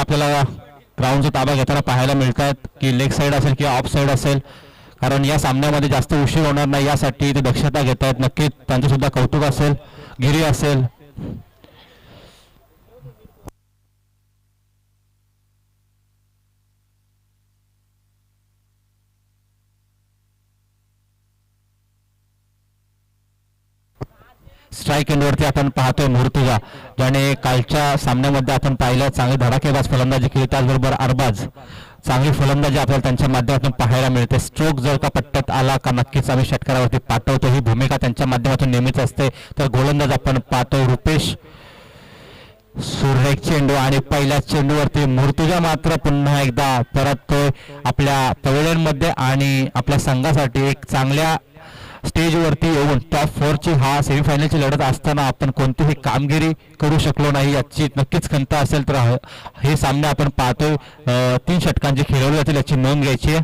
आपल्याला ग्राउंडचा ताबा घेताना पाहायला मिळतात की लेग साईड असेल किंवा ऑफ साईड असेल, कारण या सामन्यामध्ये जास्त उशीर होणार नाही यासाठी ते दक्षता घेत आहेत. नक्कीच त्यांचं सुद्धा कौतुक असेल, गिरी असेल. स्ट्राईक एंडवरती आपण पाहतोय मुर्तुजा, ज्याने कालच्या सामन्यामध्ये आपण पाहिलं चांगली धडाकेबाज फलंदाजी केली. त्याचबरोबर अरबाज चांगली फलंदाजी आपल्याला त्यांच्या माध्यमातून पाहायला मिळते. स्ट्रोक जर का पट्ट्यात आला का नक्कीच आम्ही षटकारावरती पाठवतो, ही भूमिका त्यांच्या माध्यमातून नेहमीच असते. तर गोलंदाज आपण पाहतोय रुपेश, सुरेख चेंडू आणि पहिल्या चेंडूवरती मुर्तुजा मात्र पुन्हा एकदा परततोय आपल्या पवेलियनमध्ये आणि आपल्या संघासाठी एक चांगल्या स्टेजवरती येऊन टॉप 4ची हा सेमीफायनलची लढत असताना आपण कोणतीही कामगिरी करू शकलो नाही याची नक्कीच खंत असेल. तर हे सामने आपण पाहतोय 3 षटकांचे खेळवले जातील याची नोंद घ्यायची आहे.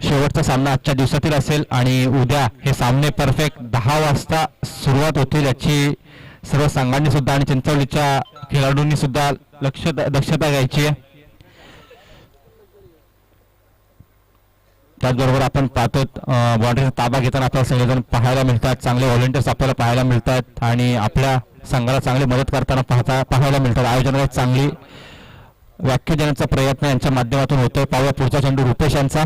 शेवटचा सामना आजच्या दिवसातील असेल आणि उद्या हे सामने परफेक्ट 10 वाजता सुरुवात होतील याची सर्व संघांनी सुद्धा आणि चिंचवलीच्या खेळाडूंनी सुद्धा दक्षता घ्यायची आहे. त्याचबरोबर आपण पाहतो बाउंड्रीचा ताबा घेताना आपल्याला सगळेजण पाहायला मिळतात, चांगले व्हॉलंटियर्स आपल्याला पाहायला मिळतात आणि आपल्या संघाला चांगली मदत करताना पाहायला मिळतात. आयोजनाला चांगली व्याख्या देण्याचा प्रयत्न यांच्या माध्यमातून होतोय. पाहूया पुढचा चेंडू रुपेश यांचा.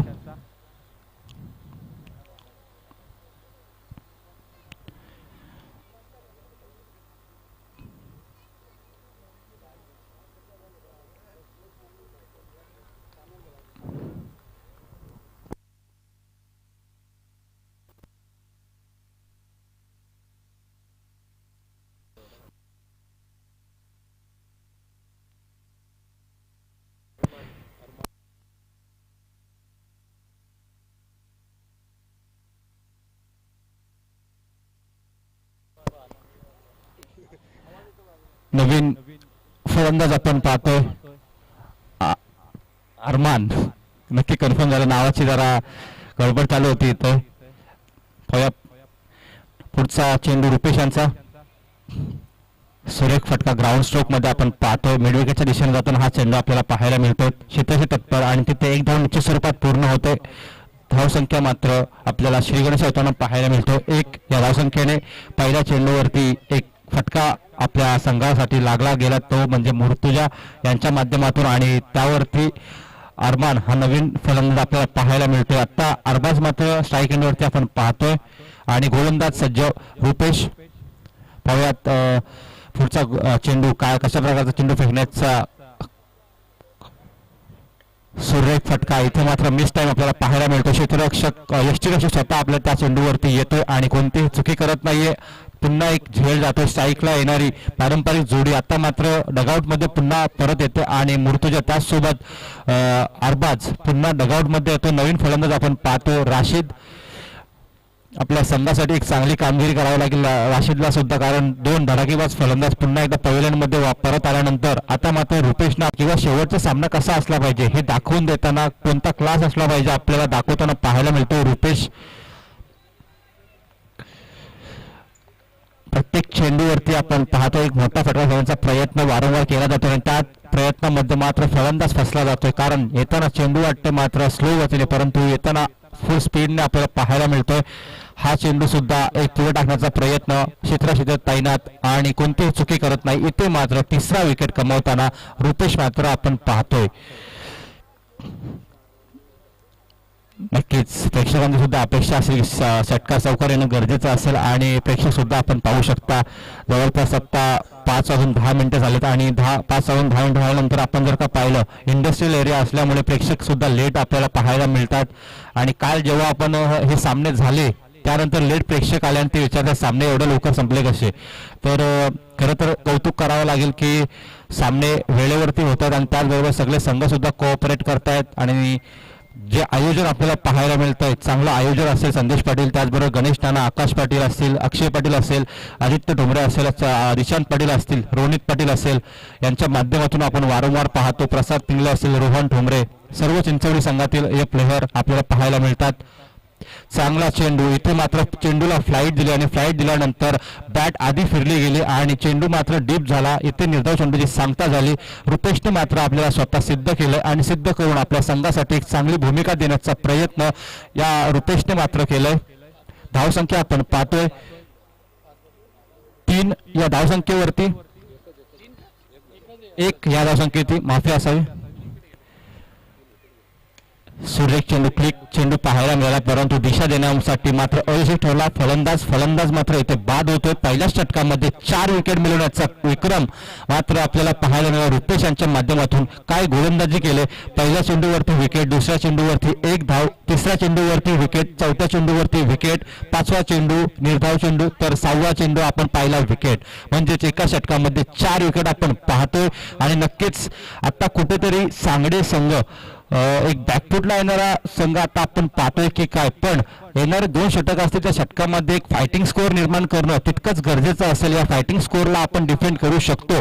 नवीन फलंदाज आपण पाहतोय अरमान, नक्की कन्फर्म झालं, नावाची जरा गडबड चालू होती इथं. पुढचा चेंडू रुपेश यांचा. सुरेख फटका ग्राउंड स्ट्रोक मध्ये आपण पाहतोय. मिडविकेटच्या दिशेने जाताना हा चेंडू आपल्याला पाहायला मिळतो. क्षेत्रशी तत्पर आणि तिथे एक धाव निश्चित स्वरूपात पूर्ण होते. धावसंख्या मात्र आपल्याला श्रीगणेश होताना पाहायला मिळतो 1. या धावसंख्येने पहिल्या चेंडूवरती एक फटका आपल्या संघासाठी लागला गेला, तो म्हणजे मुर्तुजा यांच्या माध्यमातून आणि त्यावरती अरमान हा नवीन फलंदाज आपल्याला पाहायला मिळतोय. आता अरबाज मात्र स्ट्राईक एंडवरती आपण पाहतोय आणि गोलंदाज सज्ज रुपेश. पाहूयात पुढचा चेंडू काय कशा प्रकारचा चेंडू फेकण्याचा. सुरेख फटका, इथे मात्र मिस टाइम आपल्याला पाहायला मिळतो. क्षेत्ररक्षक यष्टिरक्षक स्वतः आपल्या त्या चेंडूवरती येतोय आणि कोणतीही चुकी करत नाहीये. पुन्हा एक झेल जातोय. स्ट्राईकला येणारी पारंपरिक जोडी आता मात्र डगआउट मध्ये पुन्हा परत येते आणि मुर्तुजा त्याचसोबत अरबाज पुन्हा डगआउट मध्ये येतो. नवीन फलंदाज आपण पाहतो राशिद. आपल्या संघासाठी एक चांगली कामगिरी करावी लागेल राशिदला सुद्धा, कारण 2 धडाकेबाज फलंदाज पुन्हा एकदा पवेलियनमध्ये परत आल्यानंतर आता मात्र रुपेशना किंवा शेवटचा सामना कसा असला पाहिजे हे दाखवून देताना कोणता क्लास असला पाहिजे आपल्याला दाखवताना पाहायला मिळतो. रुपेश प्रत्येक चेंडूवरती आपण पाहतो एक मोठा फटका घेण्याचा प्रयत्न वारंवार केला जातो आणि त्या प्रयत्नामध्ये मात्र फलंदाज फसला जातोय, कारण येताना चेंडू वाटते मात्र स्लो गतीने, परंतु येताना फुल स्पीडने आपल्याला पाहायला मिळतोय. हा चेंडू सुद्धा एक पुढे टाकण्याचा प्रयत्न, क्षेत्र तैनात आणि कोणतीही चुकी करत नाही. इथे मात्र 3रा विकेट कमावताना रुपेश मात्र आपण पाहतोय. नक्कीच प्रेक्षकांची सुद्धा अपेक्षा असेल षटकार चौकार येणं गरजेचं असेल आणि प्रेक्षक सुद्धा आपण पाहू शकता जवळपास आता 5 वाजून 10 मिनिटं झालेत आणि 5 वाजून 10 मिनिटं झाल्यानंतर आपण जर का पाहिलं इंडस्ट्रियल एरिया असल्यामुळे प्रेक्षक सुद्धा लेट आपल्याला पाहायला मिळतात. आणि काल जेव्हा आपण हे सामने झाले त्यानंतर लेट प्रेक्षक आले आणि ते विचारतात सामने एवढे लवकर संपले कसे. तर खरं तर कौतुक करावं लागेल की सामने वेळेवरती होतात आणि त्याचबरोबर सगळे संघ सुद्धा कोऑपरेट करतायत आणि जे आयोजन आपल्याला पाहायला मिळत आहे चांगलं आयोजन असेल. संदेश पाटील, त्याचबरोबर गणेश नाना, आकाश पाटील असतील, अक्षय पाटील असेल, आदित्य ढोंबरे असेल, दिशांत पाटील असतील, रोनित पाटील असेल, यांच्या माध्यमातून आपण वारंवार पाहतो. प्रसाद पिंगले असेल, रोहन ठोंबरे, सर्व चिंचवडी संघातील हे प्लेयर आपल्याला पाहायला मिळतात. चांगला चेंडू, इथे मात्र चेंडूला फ्लाईट दिली आणि फ्लाईट दिल्यानंतर बॅट आधी फिरली गेली आणि चेंडू मात्र डीप झाला. इथे निर्धाव चेंडूची सांगता झाली. रुपेशने मात्र आपल्याला स्वतः सिद्ध केलं आणि सिद्ध करून आपल्या संघासाठी एक चांगली भूमिका देण्याचा प्रयत्न या रुपेशने मात्र केलंय. धावसंख्या आपण पाहतोय 3 या धावसंख्येवरती, 1 या धावसंख्येवरती माफी असावी. सुरेख चेंडू, क्लिक चेंडू पाहायला मिळाला, परंतु दिशा देण्यासाठी मात्र अयशस्वी ठरला. फलंदाज मात्र इथे बाद होतोय. पहिल्याच षटकामध्ये 4 विकेट मिळवण्याचा विक्रम मात्र आपल्याला पाहायला मिळाला. रुपेश यांच्या माध्यमातून काय गोलंदाजी केले. पहिल्या चेंडूवरती विकेट, दुसऱ्या चेंडूवरती 1 धाव, तिसऱ्या चेंडूवरती विकेट, चौथ्या चेंडूवरती विकेट, 5वा चेंडू निर्धाव चेंडू, तर 6वा चेंडू आपण पाहिला विकेट. म्हणजेच एका षटकामध्ये 4 विकेट आपण पाहतोय. आणि नक्कीच आता कुठेतरी सांगडे संघ एक बॅकफुटला येणारा संघ आता आपण पाहतोय की काय, पण येणारे 2 षटक असतील त्या षटकामध्ये एक फायटिंग स्कोअर निर्माण करणं तितकंच गरजेचं असेल. या फायटिंग स्कोअरला आपण डिफेंड करू शकतो.